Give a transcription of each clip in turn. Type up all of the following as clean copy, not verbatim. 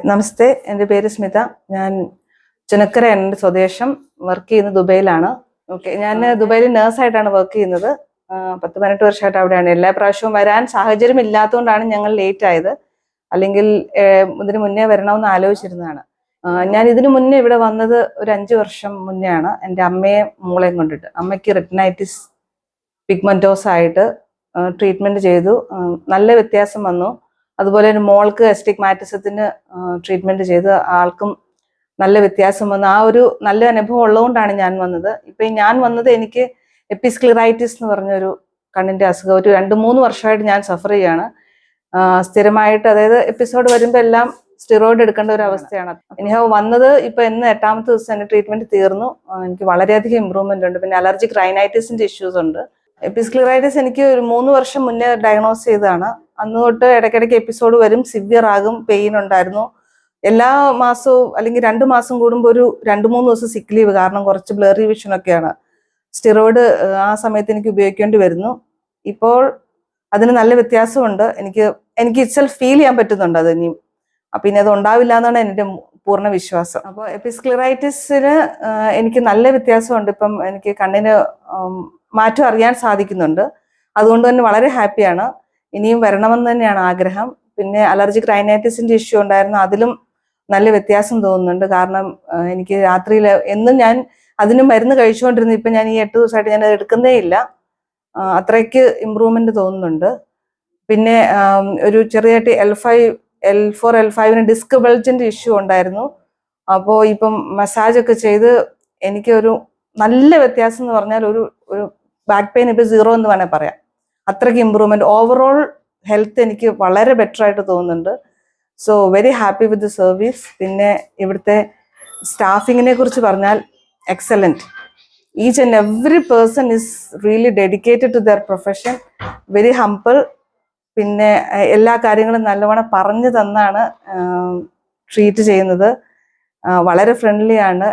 നമസ്തേ, എൻ്റെ പേര് സ്മിത. ഞാൻ ചുനക്കര എൻ്റെ സ്വദേശം. വർക്ക് ചെയ്യുന്നത് ദുബൈയിലാണ്. ഞാൻ ദുബൈയിൽ നേഴ്സായിട്ടാണ് വർക്ക് ചെയ്യുന്നത്. 10-18 വർഷമായിട്ട് അവിടെയാണ്. എല്ലാ പ്രാവശ്യവും വരാൻ സാഹചര്യം ഇല്ലാത്തതുകൊണ്ടാണ് ഞങ്ങൾ ലേറ്റ് ആയത്. അല്ലെങ്കിൽ ഇതിന് മുന്നേ വരണമെന്ന് ആലോചിച്ചിരുന്നതാണ്. ഞാൻ ഇതിനു മുന്നേ ഇവിടെ വന്നത് ഒരു 5 വർഷം മുന്നേ ആണ്. എൻ്റെ അമ്മയെ മോളെയും കൊണ്ടിട്ട്. അമ്മയ്ക്ക് റെറ്റിനൈറ്റിസ് പിഗ്മെന്റോസ് ആയിട്ട് ട്രീറ്റ്മെന്റ് ചെയ്തു. നല്ല വ്യത്യാസം വന്നു. അതുപോലെ തന്നെ മോൾക്ക് എസ്റ്റിഗ്മാറ്റിസത്തിന് ട്രീറ്റ്മെന്റ് ചെയ്ത് ആൾക്കും നല്ല വ്യത്യാസം വന്നു. ആ ഒരു നല്ല അനുഭവം ഉള്ളതുകൊണ്ടാണ് ഞാൻ വന്നത്. ഇപ്പം ഞാൻ വന്നത് എനിക്ക് എപ്പിസ്ക്ലിറൈറ്റിസ് എന്ന് പറഞ്ഞൊരു കണ്ണിന്റെ അസുഖം ഒരു 2-3 വർഷമായിട്ട് ഞാൻ സഫർ ചെയ്യാണ്. സ്ഥിരമായിട്ട്, അതായത് എപ്പിസോഡ് വരുമ്പോൾ എല്ലാം സ്റ്റിറോയിഡ് എടുക്കേണ്ട ഒരു അവസ്ഥയാണ്. എനിക്ക് വന്നത് ഇപ്പൊ ഇന്ന് 8ാമത്തെ ദിവസം എൻ്റെ ട്രീറ്റ്മെന്റ് തീർന്നു. എനിക്ക് വളരെയധികം ഇമ്പ്രൂവ്മെന്റ് ഉണ്ട്. പിന്നെ അലർജിക് റൈനൈറ്റിസിന്റെ ഇഷ്യൂസ് ഉണ്ട്. എപ്പിസ്ക്ലിറൈറ്റിസ് എനിക്ക് ഒരു 3 വർഷം മുന്നേ ഡയഗ്നോസ് ചെയ്തതാണ്. അന്ന് തൊട്ട് ഇടയ്ക്കിടയ്ക്ക് എപ്പിസോഡ് വരും, സിവിയർ ആകും, പെയിൻ ഉണ്ടായിരുന്നു. എല്ലാ മാസവും അല്ലെങ്കിൽ 2 മാസം കൂടുമ്പോൾ ഒരു 2-3 ദിവസം സിക്ക് ലീവ്, കാരണം കുറച്ച് ബ്ലറി വിഷൻ ഒക്കെയാണ്. സ്റ്റിറോയിഡ് ആ സമയത്ത് എനിക്ക് ഉപയോഗിക്കേണ്ടി വരുന്നു. ഇപ്പോൾ അതിന് നല്ല വ്യത്യാസമുണ്ട്. എനിക്ക് ഇറ്റ്സെൽഫ് ഫീൽ ചെയ്യാൻ പറ്റുന്നുണ്ട് അത് ഇനിയും. അപ്പം ഇനി അത് ഉണ്ടാവില്ല എന്നാണ് എൻ്റെ പൂർണ്ണ വിശ്വാസം. അപ്പോൾ എപ്പിസ്ക്ലിറൈറ്റിസിന് എനിക്ക് നല്ല വ്യത്യാസമുണ്ട്. ഇപ്പം എനിക്ക് കണ്ണിന് മാറ്റം അറിയാൻ സാധിക്കുന്നുണ്ട്. അതുകൊണ്ട് തന്നെ വളരെ ഹാപ്പിയാണ്. ഇനിയും വരണമെന്ന് തന്നെയാണ് ആഗ്രഹം. പിന്നെ അലർജിക് റൈനൈറ്റിസിന്റെ ഇഷ്യൂ ഉണ്ടായിരുന്നു, അതിലും നല്ല വ്യത്യാസം തോന്നുന്നുണ്ട്. കാരണം എനിക്ക് രാത്രിയിൽ എന്നും ഞാൻ അതിന് മരുന്ന് കഴിച്ചുകൊണ്ടിരുന്നു. ഇപ്പം ഞാൻ ഈ 8 ദിവസമായിട്ട് ഞാൻ അത് എടുക്കുന്നേ ഇല്ല. അത്രയ്ക്ക് ഇമ്പ്രൂവ്മെന്റ് തോന്നുന്നുണ്ട്. പിന്നെ ഒരു ചെറിയായിട്ട് L4 L5 ഡിസ്ക് ബൾജിന്റെ ഇഷ്യൂ ഉണ്ടായിരുന്നു. അപ്പോൾ ഇപ്പം മസാജ് ഒക്കെ ചെയ്ത് എനിക്കൊരു നല്ല വ്യത്യാസം എന്ന് പറഞ്ഞാൽ ഒരു ബാക്ക് പെയിൻ ഇപ്പം 0 എന്ന് വേണേൽ പറയാം. അത്രയ്ക്ക് ഇമ്പ്രൂവ്മെന്റ്, ഓവറോൾ ഹെൽത്ത് എനിക്ക് വളരെ ബെറ്റർ ആയിട്ട് തോന്നുന്നുണ്ട്. So very happy with the service. പിന്നെ ഇവിടുത്തെ സ്റ്റാഫിങ്ങിനെ കുറിച്ച് പറഞ്ഞാൽ excellent. Each and every person is really dedicated to their profession, very humble. പിന്നെ എല്ലാ കാര്യങ്ങളും നല്ലവണ്ണം പറഞ്ഞു തന്നാണ് ട്രീറ്റ് ചെയ്യുന്നത്. വളരെ ഫ്രണ്ട്ലി ആണ്.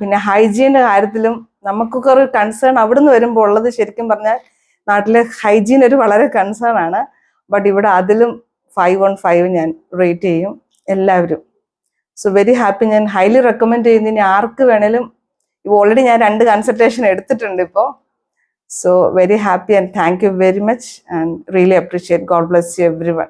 പിന്നെ ഹൈജീൻ്റെ കാര്യത്തിലും നമുക്കൊക്കെ ഒരു കൺസേൺ അവിടുന്ന് വരുമ്പോൾ ഉള്ളത്, ശരിക്കും പറഞ്ഞാൽ നാട്ടിലെ ഹൈജീൻ ഒരു വളരെ കൺസേൺ ആണ്. ബട്ട് ഇവിടെ അതിലും 5 on 5 ഞാൻ റേറ്റ് ചെയ്യും എല്ലാവരും. So very happy. ഞാൻ ഹൈലി റെക്കമെൻഡ് ചെയ്യുന്നു. ഇനി ആർക്ക് വേണേലും, ഓൾറെഡി ഞാൻ 2 കൺസൾട്ടേഷൻ എടുത്തിട്ടുണ്ട് ഇപ്പോൾ. So very happy and thank you very much and really appreciate. God bless you every one.